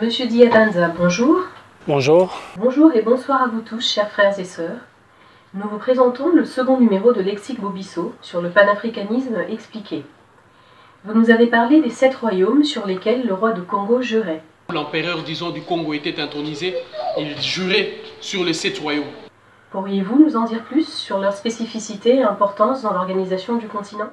Monsieur Diabanza, bonjour. Bonjour. Bonjour et bonsoir à vous tous, chers frères et sœurs. Nous vous présentons le second numéro de Lexique Bobisso sur le panafricanisme expliqué. Vous nous avez parlé des 7 royaumes sur lesquels le roi de Congo jurait. L'empereur, disons, du Congo était intronisé, il jurait sur les 7 royaumes. Pourriez-vous nous en dire plus sur leur spécificité et importance dans l'organisation du continent ?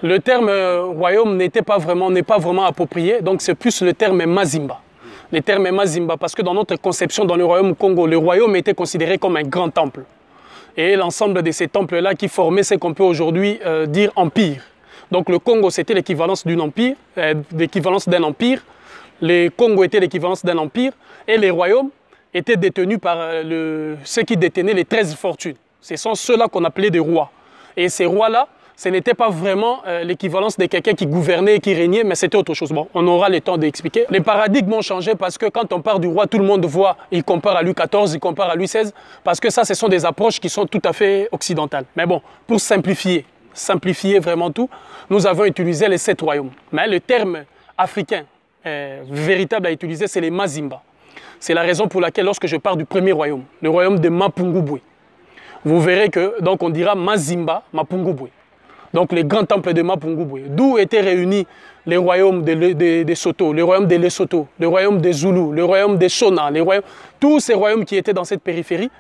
Le terme royaume n'est pas vraiment approprié, donc c'est plus le terme Mazimba. Le terme Mazimba, parce que dans notre conception, dans le royaume Congo, le royaume était considéré comme un grand temple. Et l'ensemble de ces temples-là qui formaient ce qu'on peut aujourd'hui dire empire. Donc le Congo, c'était l'équivalence d'un empire, Le Congo était l'équivalence d'un empire, et les royaumes étaient détenus par ceux qui détenaient les 13 fortunes. Ce sont ceux-là qu'on appelait des rois. Et ces rois-là, ce n'était pas vraiment l'équivalence de quelqu'un qui gouvernait et qui régnait, mais c'était autre chose. Bon, on aura le temps d'expliquer. Les paradigmes ont changé parce que quand on parle du roi, tout le monde voit, il compare à Louis XIV, il compare à Louis XVI, parce que ça, ce sont des approches qui sont tout à fait occidentales. Mais bon, pour simplifier vraiment tout, nous avons utilisé les 7 royaumes. Mais le terme africain véritable à utiliser, c'est les Mazimba. C'est la raison pour laquelle, lorsque je parle du premier royaume, le royaume de Mapungubwe, vous verrez que, donc on dira Mazimba, Mapungubwe. Donc les grands temples de Mapungubwe, d'où étaient réunis les royaumes des Soto, le royaume des Lesotho, le royaume des Zoulous, le royaume des Shona, tous ces royaumes qui étaient dans cette périphérie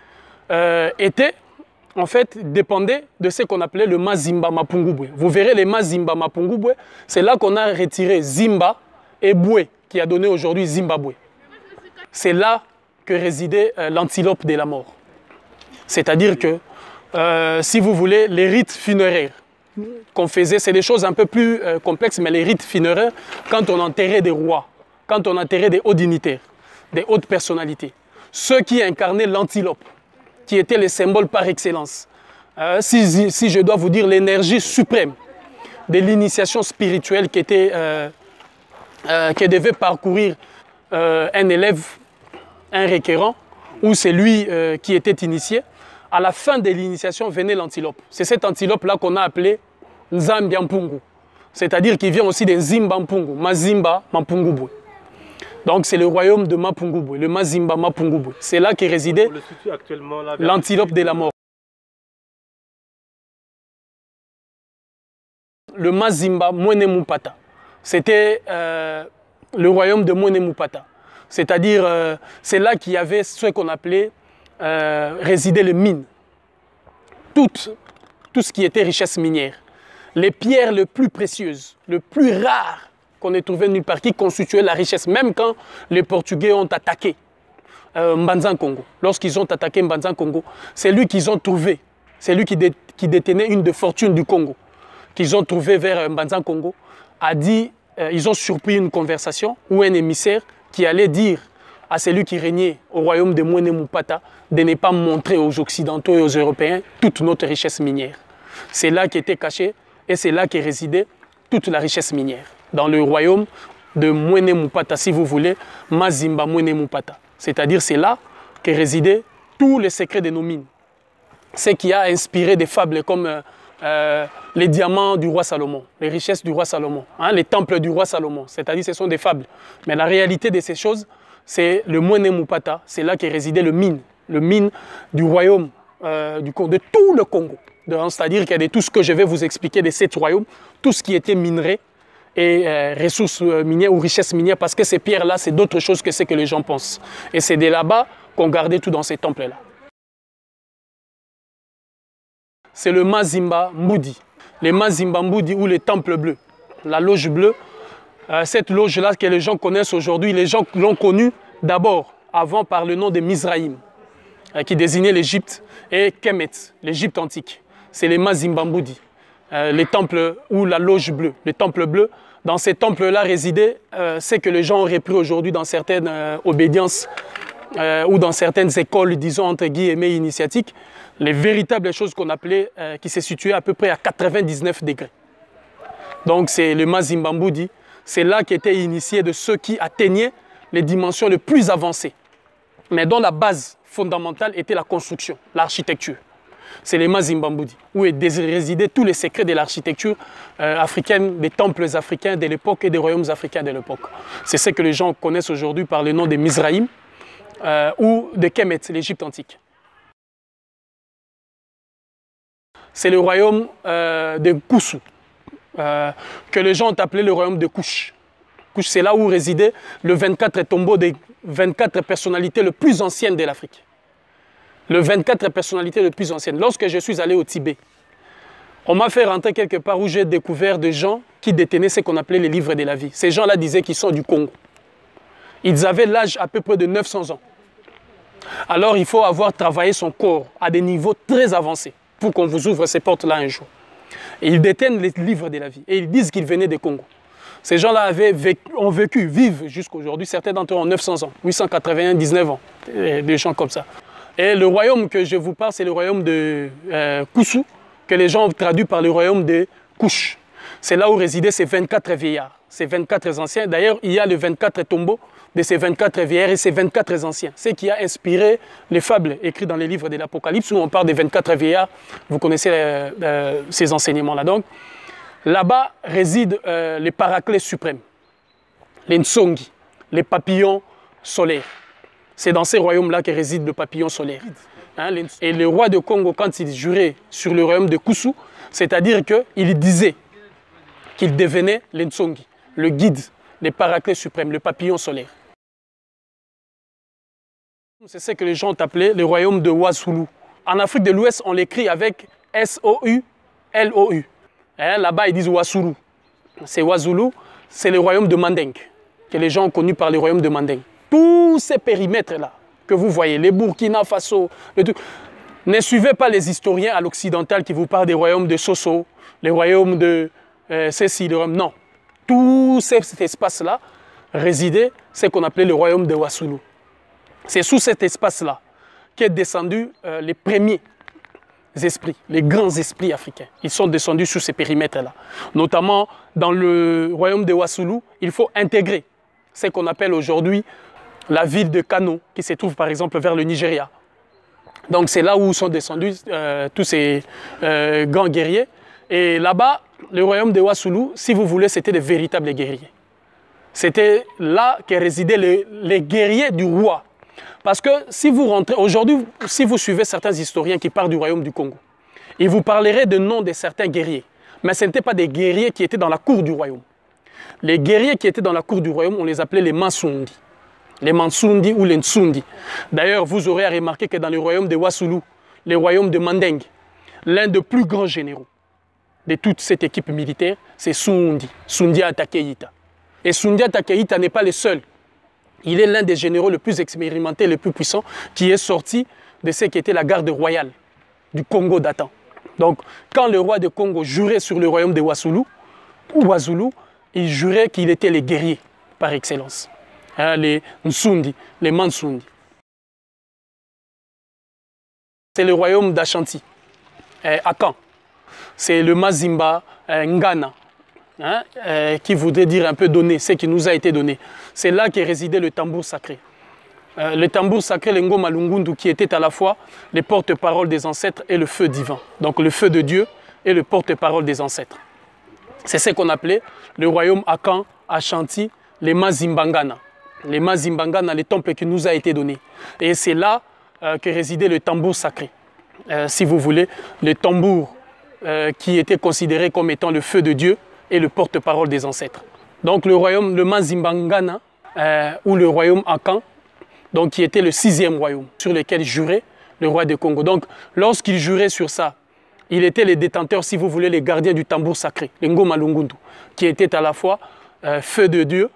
dépendaient de ce qu'on appelait le Mazimba Mapungubwe. Vous verrez les Mazimba Mapungubwe, c'est là qu'on a retiré Zimba et Boué, qui a donné aujourd'hui Zimbabwe. C'est là que résidait l'antilope de la mort. C'est-à-dire que, si vous voulez, les rites funéraires qu'on faisait, c'est des choses un peu plus complexes, mais les rites funéraires, quand on enterrait des rois, quand on enterrait des hauts dignitaires, des hautes personnalités, ceux qui incarnaient l'antilope, qui était le symbole par excellence, si je dois vous dire l'énergie suprême de l'initiation spirituelle qui devait parcourir un élève, un requérant, ou c'est lui qui était initié, à la fin de l'initiation venait l'antilope. C'est cette antilope-là qu'on a appelée Nzambiampungu. C'est-à-dire qu'il vient aussi de Zimbampungu, Mazimba Mapungubwe. Donc c'est le royaume de Mapungubwe, le Mazimba Mapungubwe. C'est là qu'est résidait l'antilope de la mort. Le Mazimba Mwenemupata. C'était le royaume de Mwenemupata. C'est-à-dire, c'est là qu'il y avait ce qu'on appelait résidaient les mines. Tout ce qui était richesse minière. Les pierres les plus précieuses, les plus rares qu'on ait trouvées nulle part, qui constituaient la richesse. Même quand les Portugais ont attaqué Mbanza Congo. Lorsqu'ils ont attaqué Mbanza Congo, c'est lui qu'ils ont trouvé. C'est lui qui détenait une des fortunes du Congo. Qu'ils ont trouvé vers Mbanza Congo. Ils ont surpris une conversation où un émissaire qui allait dire à celui qui régnait au royaume de Mwenemupata de ne pas montrer aux Occidentaux et aux Européens toute notre richesse minière. C'est là qu'était cachée et c'est là qu'est résidait toute la richesse minière. Dans le royaume de Mwenemupata, si vous voulez, Mazimba Mwenemupata. C'est-à-dire c'est là qu'est résidait tous les secrets de nos mines. Ce qui a inspiré des fables comme les diamants du roi Salomon, les richesses du roi Salomon, les temples du roi Salomon. C'est-à-dire ce sont des fables. Mais la réalité de ces choses, c'est le Mwenemupata, c'est là qu'est résidait le mine du royaume de tout le Congo. C'est-à-dire qu'il y a tout ce que je vais vous expliquer de 7 royaumes, tout ce qui était minerai et ressources minières ou richesses minières, parce que ces pierres-là, c'est d'autres choses que ce que les gens pensent. Et c'est de là-bas qu'on gardait tout dans ces temples-là. C'est le Mazimba Mbudi. Les Mazimba Mbudi ou les temples bleus, la loge bleue. Cette loge-là que les gens connaissent aujourd'hui, les gens l'ont connue d'abord, avant par le nom de Mizraïm, qui désignait l'Égypte, et Kemet, l'Égypte antique. C'est les Mazimba Mbudi, les temples ou la loge bleue. Les temples bleus, dans ces temples-là résidaient ce que les gens ont repris aujourd'hui dans certaines obédiences ou dans certaines écoles, disons entre guillemets, initiatiques, les véritables choses qu'on appelait, qui se situaient à peu près à 99 degrés. Donc c'est le Mazimba Mbudi. C'est là qu'étaient initiés de ceux qui atteignaient les dimensions les plus avancées, mais dont la base fondamentale était la construction, l'architecture. c'est les Mazimbambudi, où résidaient tous les secrets de l'architecture africaine, des temples africains de l'époque et des royaumes africains de l'époque. C'est ce que les gens connaissent aujourd'hui par le nom de Mizraïm ou de Kemet, l'Égypte antique. C'est le royaume de Koussou, que les gens ont appelé le royaume de Kouch. Kouch, c'est là où résidaient les 24 tombeaux des 24 personnalités les plus anciennes de l'Afrique. Les 24 personnalités les plus anciennes. Lorsque je suis allé au Tibet, on m'a fait rentrer quelque part où j'ai découvert des gens qui détenaient ce qu'on appelait les livres de la vie. Ces gens-là disaient qu'ils sont du Congo. Ils avaient l'âge à peu près de 900 ans. Alors il faut avoir travaillé son corps à des niveaux très avancés pour qu'on vous ouvre ces portes-là un jour. Et ils détiennent les livres de la vie et ils disent qu'ils venaient des Congo. Ces gens-là ont vécu, vivent jusqu'à aujourd'hui. Certains d'entre eux ont 900 ans, 881, 19 ans, des gens comme ça. Et le royaume que je vous parle, c'est le royaume de Koussou, que les gens ont traduit par le royaume de Kouch. C'est là où résidaient ces 24 vieillards, ces 24 anciens. D'ailleurs, il y a les 24 tombeaux de ces 24 vieillards et ces 24 anciens. C'est ce qui a inspiré les fables écrites dans les livres de l'Apocalypse, où on parle des 24 vieillards. Vous connaissez ces enseignements-là. Donc, là-bas résident les paraclets suprêmes, les Nsongi, les papillons solaires. C'est dans ces royaumes-là que réside le papillon solaire. Et le roi de Congo, quand il jurait sur le royaume de Koussou, c'est-à-dire qu'il disait qu'il devenait le Nsongi, le guide, les paraclets suprêmes, le papillon solaire. C'est ce que les gens ont appelé le royaume de Wassoulou. En Afrique de l'Ouest, on l'écrit avec S-O-U-L-O-U. Là-bas, ils disent Wassoulou. C'est Wassoulou, c'est le royaume de Mandeng, que les gens ont connu par le royaume de Mandeng. Tous ces périmètres-là que vous voyez, les Burkina Faso, ne suivez pas les historiens à l'occidental qui vous parlent des royaumes de Soso, les royaumes de Cécile, non. Tout cet espace-là résidait ce qu'on appelait le royaume de Wassoulou. C'est sous cet espace-là qu'est descendu les premiers esprits, les grands esprits africains. Ils sont descendus sur ces périmètres-là. Notamment dans le royaume de Wassoulou, il faut intégrer ce qu'on appelle aujourd'hui la ville de Kano, qui se trouve par exemple vers le Nigeria. Donc c'est là où sont descendus tous ces grands guerriers. Et là-bas, le royaume de Wassoulou, si vous voulez, c'était de véritables guerriers. C'était là que résidaient les guerriers du roi. Parce que si vous rentrez, aujourd'hui, si vous suivez certains historiens qui parlent du royaume du Congo, ils vous parleraient de noms de certains guerriers. Mais ce n'étaient pas des guerriers qui étaient dans la cour du royaume. Les guerriers qui étaient dans la cour du royaume, on les appelait les Mansundi. Les Mansundi ou les Nsundi. D'ailleurs, vous aurez à remarquer que dans le royaume de Wassoulou, le royaume de Mandeng, l'un des plus grands généraux de toute cette équipe militaire, c'est Sundi, Sundia Takeïta. Et Sundia Takeïta n'est pas le seul. Il est l'un des généraux les plus expérimentés, les plus puissants, qui est sorti de ce qui était la garde royale du Congo d'antan. Donc, quand le roi de Congo jurait sur le royaume de Wassoulou, il jurait qu'il était les guerriers par excellence. Les Nsundi, les Mansundi. C'est le royaume d'Ashanti, Akan. C'est le Mazimba, Ngana, qui voudrait dire un peu donner, ce qui nous a été donné. C'est là qu'est résidé le tambour sacré. Le tambour sacré, le Ngoma Lungundu, qui était à la fois le porte-parole des ancêtres et le feu divin. Donc le feu de Dieu et le porte-parole des ancêtres. C'est ce qu'on appelait le royaume Akan, Ashanti, les Mazimbangana. Les Mazimbangana, le temple qui nous a été donné. Et c'est là que résidait le tambour sacré. Si vous voulez, le tambour qui était considéré comme étant le feu de Dieu et le porte-parole des ancêtres. Donc le royaume, le Mazimbangana, ou le royaume Akan, donc qui était le 6e royaume sur lequel jurait le roi de Congo. Donc lorsqu'il jurait sur ça, il était le détenteur, si vous voulez, les gardiens du tambour sacré, le Ngoma Lungundu, qui était à la fois feu de Dieu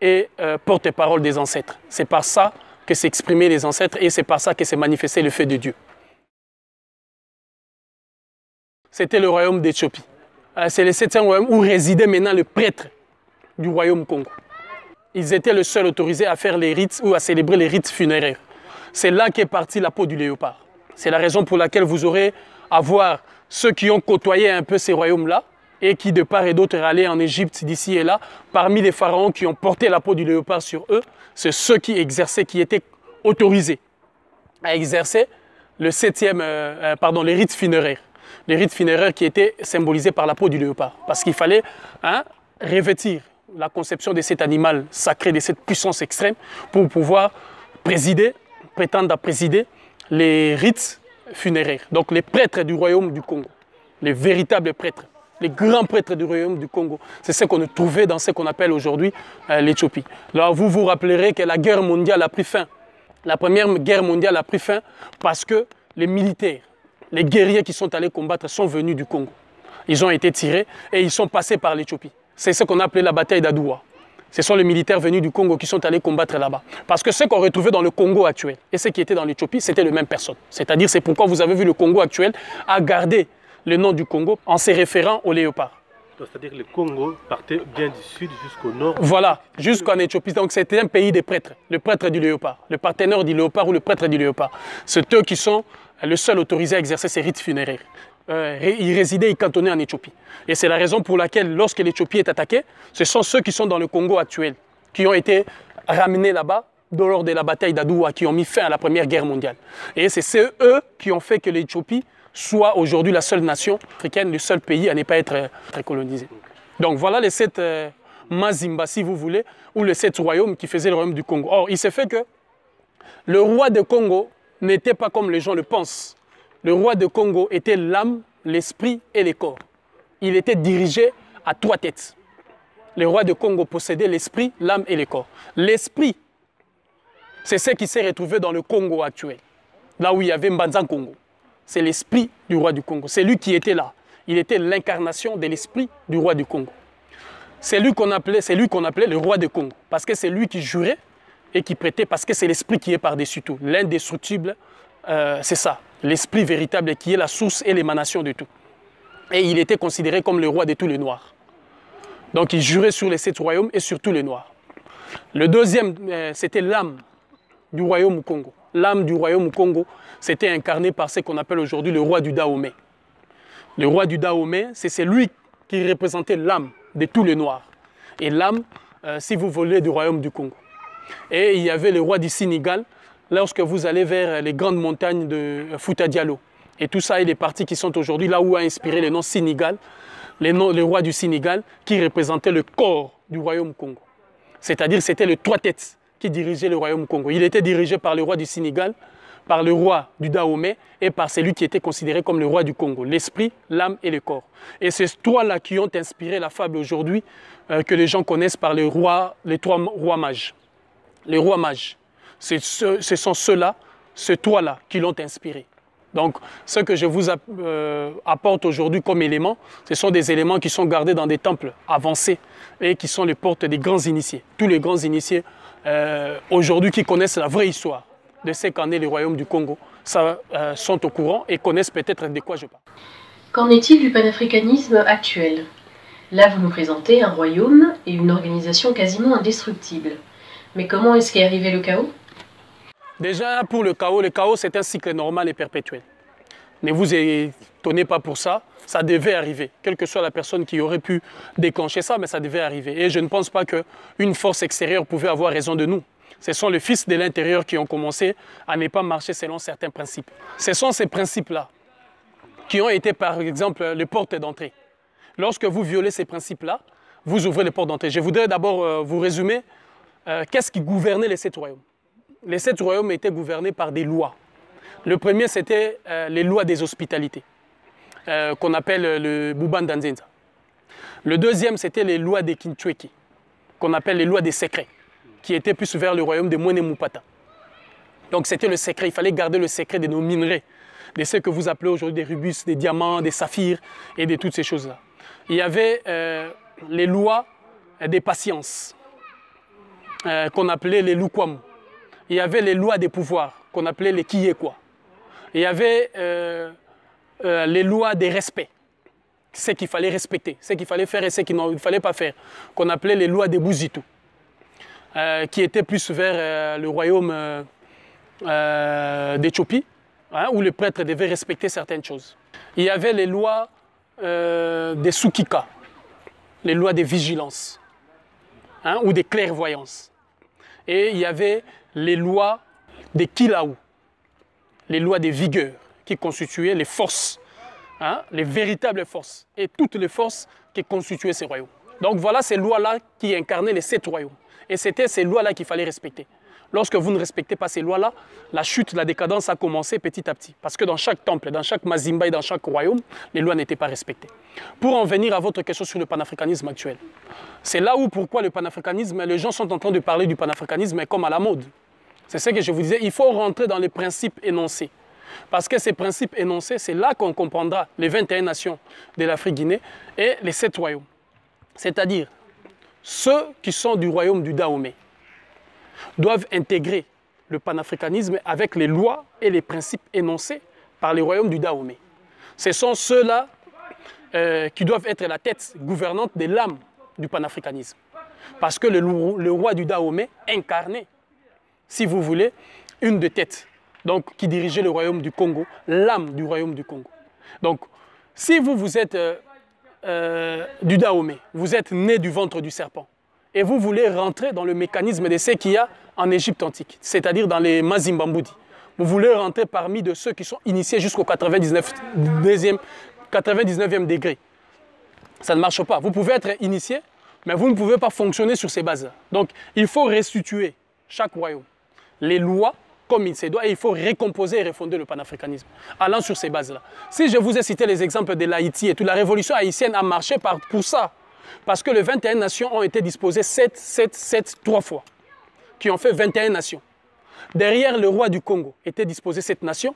et porte-parole des ancêtres. C'est par ça que s'exprimaient les ancêtres et c'est par ça que s'est manifesté le feu de Dieu. C'était le royaume d'Éthiopie. C'est le 7e royaume où résidait maintenant le prêtre du royaume Congo. Ils étaient les seuls autorisés à faire les rites ou à célébrer les rites funéraires. C'est là qu'est partie la peau du léopard. C'est la raison pour laquelle vous aurez à voir ceux qui ont côtoyé un peu ces royaumes-là et qui de part et d'autre allaient en Égypte d'ici et là. Parmi les pharaons qui ont porté la peau du léopard sur eux, c'est ceux qui exerçaient, qui étaient autorisés à exercer les rites funéraires. Les rites funéraires qui étaient symbolisés par la peau du léopard. Parce qu'il fallait revêtir la conception de cet animal sacré, de cette puissance extrême, pour pouvoir prétendre à présider les rites funéraires. Donc les prêtres du royaume du Congo, les véritables prêtres, les grands prêtres du royaume du Congo, c'est ce qu'on trouvait dans ce qu'on appelle aujourd'hui l'Éthiopie. Alors vous vous rappellerez que la guerre mondiale a pris fin. La première guerre mondiale a pris fin parce que les militaires, les guerriers qui sont allés combattre sont venus du Congo. Ils ont été tirés et ils sont passés par l'Éthiopie. C'est ce qu'on appelait la bataille d'Adoua. Ce sont les militaires venus du Congo qui sont allés combattre là-bas. Parce que ce qu'on retrouvait dans le Congo actuel et ce qui était dans l'Éthiopie, c'était les mêmes personnes. C'est-à-dire, c'est pourquoi vous avez vu le Congo actuel a gardé le nom du Congo en se référant au léopard. C'est-à-dire que le Congo partait bien du sud jusqu'au nord. Voilà, jusqu'en Éthiopie. Donc c'était un pays des prêtres, le prêtre du léopard, le partenaire du léopard ou le prêtre du léopard. C'est eux qui sont le seul autorisé à exercer ces rites funéraires. Ils résidaient, ils cantonnaient en Éthiopie. Et c'est la raison pour laquelle, lorsque l'Éthiopie est attaquée, ce sont ceux qui sont dans le Congo actuel, qui ont été ramenés là-bas lors de la bataille d'Adoua, qui ont mis fin à la Première Guerre mondiale. Et c'est eux qui ont fait que l'Éthiopie soit aujourd'hui la seule nation africaine, le seul pays à ne pas être très colonisé. Donc voilà les 7 Mazimba, si vous voulez, ou les 7 royaumes qui faisaient le royaume du Congo. Or, il s'est fait que le roi de Congo n'était pas comme les gens le pensent. Le roi de Congo était l'âme, l'esprit et le corps. Il était dirigé à 3 têtes. Le roi de Congo possédait l'esprit, l'âme et le corps. L'esprit, c'est ce qui s'est retrouvé dans le Congo actuel, là où il y avait Mbanza Congo. C'est l'esprit du roi du Congo. C'est lui qui était là. Il était l'incarnation de l'esprit du roi du Congo. C'est lui qu'on appelait le roi de Congo, parce que c'est lui qui jurait et qui prêtait, parce que c'est l'esprit qui est par-dessus tout. L'indestructible, c'est ça. L'esprit véritable qui est la source et l'émanation de tout. Et il était considéré comme le roi de tous les Noirs. Donc il jurait sur les 7 royaumes et sur tous les Noirs. Le deuxième, c'était l'âme du royaume Congo. L'âme du royaume Congo, c'était incarné par ce qu'on appelle aujourd'hui le roi du Dahomey. Le roi du Dahomey, c'est lui qui représentait l'âme de tous les Noirs. Et l'âme, si vous voulez, du royaume du Congo. Et il y avait le roi du Sénégal, lorsque vous allez vers les grandes montagnes de Fouta Diallo. Et tout ça est des parties qui sont aujourd'hui là où a inspiré le nom Sénégal, le roi du Sénégal, qui représentait le corps du royaume Congo. C'est-à-dire c'était les 3 têtes qui dirigeaient le royaume Congo. Il était dirigé par le roi du Sénégal, par le roi du Dahomey et par celui qui était considéré comme le roi du Congo, l'esprit, l'âme et le corps. Et ces 3-là qui ont inspiré la fable aujourd'hui que les gens connaissent par les 3 rois mages. Les rois mages, ce sont ceux-là, ces 3-là qui l'ont inspiré. Donc, ce que je vous apporte aujourd'hui comme éléments, ce sont des éléments qui sont gardés dans des temples avancés et qui sont les portes des grands initiés. Tous les grands initiés aujourd'hui qui connaissent la vraie histoire de ce qu'en est le royaume du Congo, sont au courant et connaissent peut-être de quoi je parle. Qu'en est-il du panafricanisme actuel? Là, vous nous présentez un royaume et une organisation quasiment indestructible. Mais comment est-ce qu'est arrivé le chaos? Déjà, pour le chaos, c'est un cycle normal et perpétuel. Ne vous étonnez pas pour ça, ça devait arriver. Quelle que soit la personne qui aurait pu déclencher ça, mais ça devait arriver. Et je ne pense pas qu'une force extérieure pouvait avoir raison de nous. Ce sont les fils de l'intérieur qui ont commencé à ne pas marcher selon certains principes. Ce sont ces principes-là qui ont été, par exemple, les portes d'entrée. Lorsque vous violez ces principes-là, vous ouvrez les portes d'entrée. Je voudrais d'abord vous résumer qu'est-ce qui gouvernait les 7 royaumes. Les 7 royaumes étaient gouvernés par des lois. Le premier, c'était les lois des hospitalités, qu'on appelle le Bubandanzenza. Le deuxième, c'était les lois des Kinchweki, qu'on appelle les lois des secrets, qui étaient plus vers le royaume de Mwenemupata. Donc c'était le secret, il fallait garder le secret de nos minerais, de ce que vous appelez aujourd'hui des rubis, des diamants, des saphirs et de toutes ces choses-là. Il y avait les lois des patiences, qu'on appelait les Lukwamu. Il y avait les lois des pouvoirs, qu'on appelait les Kiyekwa. Il y avait les lois des respects, ce qu'il fallait respecter, ce qu'il fallait faire et ce qu'il ne fallait pas faire, qu'on appelait les lois des Buzitu, qui étaient plus vers le royaume d'Éthiopie, où les prêtres devaient respecter certaines choses. Il y avait les lois des Sukika, les lois de vigilance, ou des clairvoyances. Et il y avait les lois des Kilaou, les lois de vigueur qui constituaient les forces, hein, les véritables forces, et toutes les forces qui constituaient ces royaumes. Donc voilà ces lois-là qui incarnaient les 7 royaumes. Et c'était ces lois-là qu'il fallait respecter. Lorsque vous ne respectez pas ces lois-là, la chute, la décadence a commencé petit à petit. Parce que dans chaque temple, dans chaque mazimba et dans chaque royaume, les lois n'étaient pas respectées. Pour en venir à votre question sur le panafricanisme actuel, c'est là où pourquoi le panafricanisme, les gens sont en train de parler du panafricanisme comme à la mode. C'est ce que je vous disais, il faut rentrer dans les principes énoncés. Parce que ces principes énoncés, c'est là qu'on comprendra les 21 nations de l'Afrique-Guinée et les 7 royaumes. C'est-à-dire, ceux qui sont du royaume du Dahomey doivent intégrer le panafricanisme avec les lois et les principes énoncés par les royaumes du Dahomey. Ce sont ceux-là qui doivent être la tête gouvernante de l'âme du panafricanisme. Parce que le roi du Dahomey incarnait, si vous voulez, une des têtes, donc qui dirigeait le royaume du Congo, l'âme du royaume du Congo. Donc, si vous êtes du Dahomey, vous êtes né du ventre du serpent, et vous voulez rentrer dans le mécanisme de ce qu'il y a en Égypte antique, c'est-à-dire dans les Mazimbambudi. Vous voulez rentrer parmi de ceux qui sont initiés jusqu'au 99e degré. Ça ne marche pas. Vous pouvez être initié, mais vous ne pouvez pas fonctionner sur ces bases-là. Donc, il faut restituer chaque royaume, les lois comme il se doit, et il faut recomposer et refonder le panafricanisme, allant sur ces bases-là. Si je vous ai cité les exemples de l'Haïti et toute la révolution haïtienne a marché pour ça, parce que les 21 nations ont été disposées 3 fois, qui ont fait 21 nations. Derrière le roi du Congo était disposé 7 nations,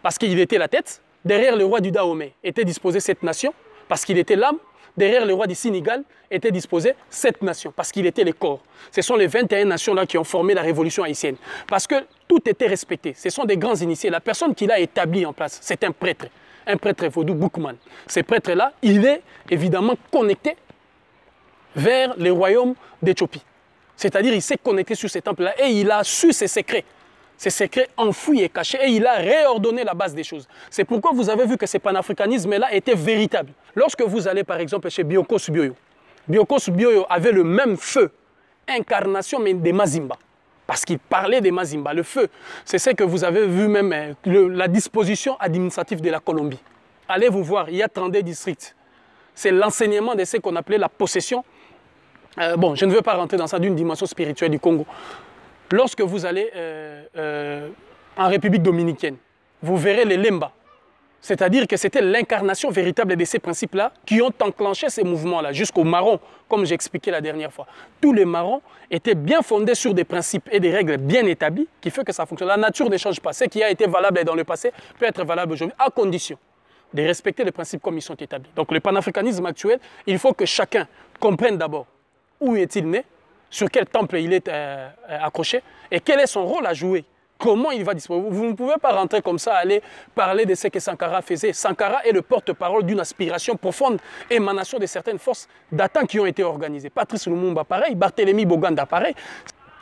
parce qu'il était la tête. Derrière le roi du Dahomey était disposé 7 nations, parce qu'il était l'âme. Derrière le roi du Sénégal était disposé 7 nations, parce qu'il était le corps. Ce sont les 21 nations-là qui ont formé la révolution haïtienne. Parce que tout était respecté. Ce sont des grands initiés. La personne qui l'a établi en place, c'est un prêtre vaudou Boukman. Ce prêtre-là, il est évidemment connecté vers les royaumes d'Éthiopie. C'est-à-dire il s'est connecté sur ces temples-là et il a su ses secrets enfouis et cachés, et il a réordonné la base des choses. C'est pourquoi vous avez vu que ce panafricanisme-là était véritable. Lorsque vous allez par exemple chez Biokos Bioyo, Biokos Bioyo avait le même feu, incarnation mais des Mazimba. Parce qu'il parlait des Mazimba. Le feu, c'est ce que vous avez vu même, la disposition administrative de la Colombie. Allez vous voir, il y a 32 districts. C'est l'enseignement de ce qu'on appelait la possession. Bon, je ne veux pas rentrer dans ça d'une dimension spirituelle du Congo. Lorsque vous allez en République dominicaine, vous verrez les Lemba. C'est-à-dire que c'était l'incarnation véritable de ces principes-là qui ont enclenché ces mouvements-là, jusqu'aux marrons, comme j'expliquais la dernière fois. Tous les marrons étaient bien fondés sur des principes et des règles bien établies qui font que ça fonctionne. La nature ne change pas. Ce qui a été valable dans le passé peut être valable aujourd'hui, à condition de respecter les principes comme ils sont établis. Donc le panafricanisme actuel, il faut que chacun comprenne d'abord où est-il né, sur quel temple il est accroché et quel est son rôle à jouer. Comment il va disposer. Vous ne pouvez pas rentrer comme ça, aller parler de ce que Sankara faisait. Sankara est le porte-parole d'une aspiration profonde, émanation de certaines forces datant qui ont été organisées. Patrice Lumumba, pareil. Barthélemy Boganda, pareil.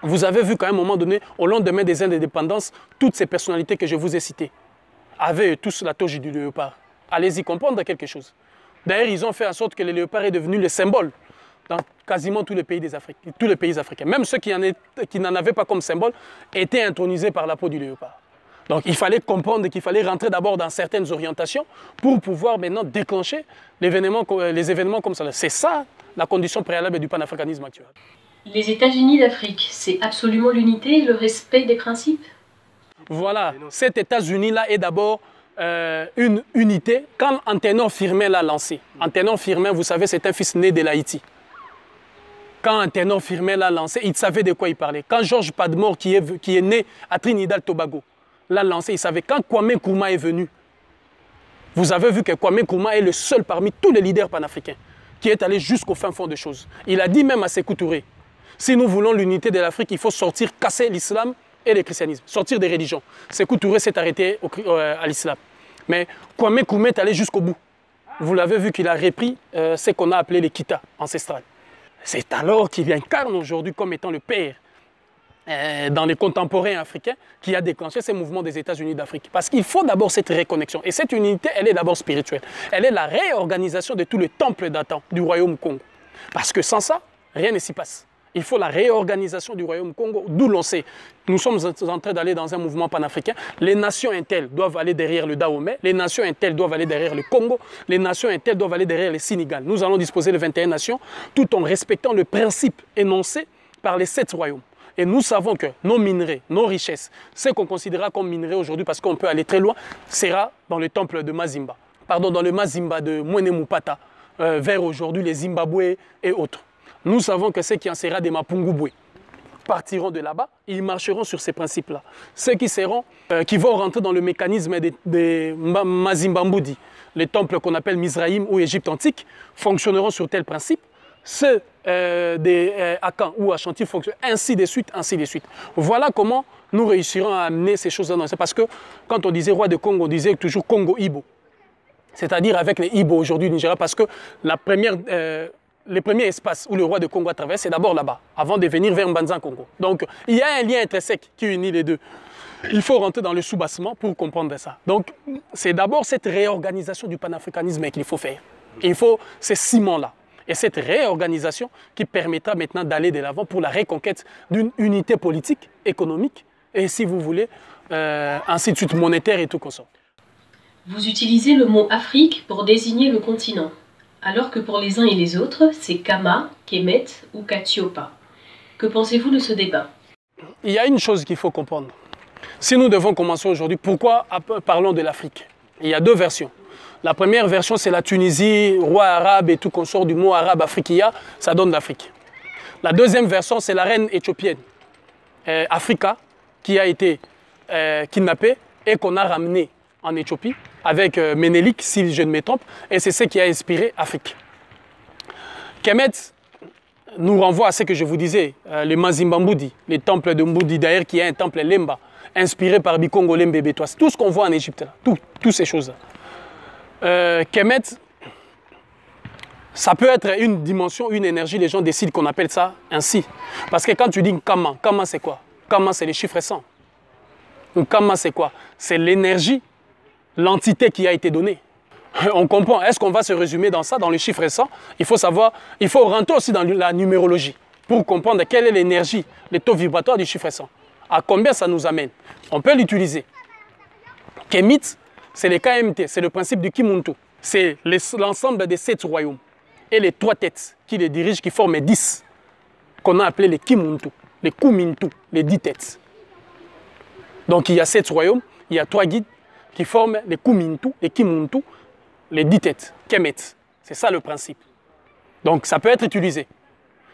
Vous avez vu qu'à un moment donné, au lendemain des indépendances, toutes ces personnalités que je vous ai citées avaient tous la toge du léopard. Allez-y comprendre quelque chose. D'ailleurs, ils ont fait en sorte que le léopard est devenu le symbole dans quasiment tous les pays africains. Même ceux qui n'en avaient pas comme symbole étaient intronisés par la peau du léopard. Donc il fallait comprendre qu'il fallait rentrer d'abord dans certaines orientations pour pouvoir maintenant déclencher les événements comme ça. C'est ça la condition préalable du panafricanisme actuel. Les États-Unis d'Afrique, c'est absolument l'unité et le respect des principes? Voilà, cet États-Unis-là est d'abord une unité quand Anténor Firmin l'a lancé. Anténor Firmin, vous savez, c'est un fils né de l'Haïti. Quand Anténor Firmin l'a lancé, il savait de quoi il parlait. Quand Georges Padmore, qui est né à Trinidad-Tobago, l'a lancé, il savait. Quand Kwame Nkrumah est venu, vous avez vu que Kwame Nkrumah est le seul parmi tous les leaders panafricains qui est allé jusqu'au fin fond des choses. Il a dit même à Sékou Touré, si nous voulons l'unité de l'Afrique, il faut sortir, casser l'islam et le christianisme, sortir des religions. Sékou Touré s'est arrêté à l'islam. Mais Kwame Nkrumah est allé jusqu'au bout. Vous l'avez vu qu'il a repris ce qu'on a appelé les Kita ancestrales. C'est alors qu'il incarne aujourd'hui comme étant le père dans les contemporains africains qui a déclenché ces mouvements des États-Unis d'Afrique. Parce qu'il faut d'abord cette réconnexion. Et cette unité, elle est d'abord spirituelle. Elle est la réorganisation de tous les temples datant du royaume Congo. Parce que sans ça, rien ne s'y passe. Il faut la réorganisation du royaume Congo, d'où l'on sait. Nous sommes en train d'aller dans un mouvement panafricain. Les nations intel doivent aller derrière le Dahomey, les nations intel doivent aller derrière le Congo, les nations intel doivent aller derrière le Sénégal. Nous allons disposer de 21 nations, tout en respectant le principe énoncé par les 7 royaumes. Et nous savons que nos minerais, nos richesses, ce qu'on considérera comme minerais aujourd'hui, parce qu'on peut aller très loin, sera dans le temple de Mazimba. Pardon, dans le Mazimba de Mwene Mupata, vers aujourd'hui les Zimbabwe et autres. Nous savons que ceux qui en sera des Mapungubwe partiront de là-bas, ils marcheront sur ces principes-là. Ceux qui vont rentrer dans le mécanisme des Mazimbambudi, les temples qu'on appelle Mizraïm ou Égypte antique, fonctionneront sur tel principe. Ceux des Akan ou Ashanti fonctionnent ainsi de suite, ainsi de suite. Voilà comment nous réussirons à amener ces choses-là. C'est parce que quand on disait roi de Congo, on disait toujours Congo-Ibo. C'est-à-dire avec les Ibo aujourd'hui du Nigeria, parce que les premiers espaces où le roi de Congo a traversé, c'est d'abord là-bas, avant de venir vers Mbanza-Congo. Donc, il y a un lien intrinsèque qui unit les deux. Il faut rentrer dans le soubassement pour comprendre ça. Donc, c'est d'abord cette réorganisation du panafricanisme qu'il faut faire. Il faut ces ciments-là. Et cette réorganisation qui permettra maintenant d'aller de l'avant pour la reconquête d'une unité politique, économique, et si vous voulez, ainsi de suite, monétaire et tout consort. Vous utilisez le mot Afrique pour désigner le continent, alors que pour les uns et les autres, c'est Kama, Kemet ou Katiopa. Que pensez-vous de ce débat? Il y a une chose qu'il faut comprendre. Si nous devons commencer aujourd'hui, pourquoi parlons de l'Afrique? Il y a 2 versions. La première version, c'est la Tunisie, roi arabe et tout consort du mot arabe Afrikia, ça donne l'Afrique. La deuxième version, c'est la reine éthiopienne, Afrika, qui a été kidnappée et qu'on a ramenée en Éthiopie avec Ménélik, si je ne me trompe, et c'est ce qui a inspiré Afrique. Kemet nous renvoie à ce que je vous disais, les Mazimbambudi, les temples de Mbudi, d'ailleurs qui est un temple Lemba, inspiré par Bikongo Lembe Betois. Tout ce qu'on voit en Égypte, toutes ces choses-là. Kemet, ça peut être une dimension, une énergie, les gens décident qu'on appelle ça ainsi. Parce que quand tu dis Kama, Kama c'est quoi? Kama c'est les chiffres 100. Donc Kama c'est quoi? C'est l'énergie, l'entité qui a été donnée. On comprend, est-ce qu'on va se résumer dans ça, dans le chiffre 100? Il faut savoir, il faut rentrer aussi dans la numérologie pour comprendre quelle est l'énergie, les taux vibratoires du chiffre 100. À combien ça nous amène? On peut l'utiliser. Kemit, c'est les KMT, c'est le principe du Kimuntu. C'est l'ensemble des 7 royaumes et les 3 têtes qui les dirigent, qui forment les 10, qu'on a appelés les Kimuntu, les Kumintu, les 10 têtes. Donc il y a 7 royaumes, il y a 3 guides qui forment les Kumintu, les Kimuntu, les 10 têtes, Kemet. C'est ça le principe. Donc ça peut être utilisé.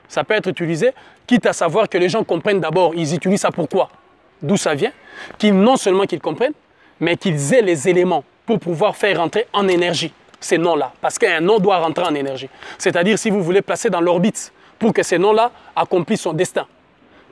Ça peut être utilisé, quitte à savoir que les gens comprennent d'abord, ils utilisent ça pourquoi, d'où ça vient, non seulement qu'ils comprennent, mais qu'ils aient les éléments pour pouvoir faire rentrer en énergie ces noms-là. Parce qu'un nom doit rentrer en énergie. C'est-à-dire si vous voulez placer dans l'orbite pour que ces noms-là accomplissent son destin.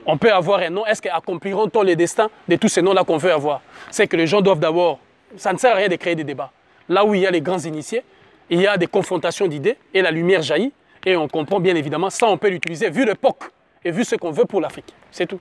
On peut avoir un nom, est-ce qu'accompliront-ils les destins de tous ces noms-là qu'on veut avoir? C'est que les gens doivent d'abord, ça ne sert à rien de créer des débats. Là où il y a les grands initiés, il y a des confrontations d'idées et la lumière jaillit et on comprend bien évidemment, ça on peut l'utiliser vu l'époque et vu ce qu'on veut pour l'Afrique. C'est tout.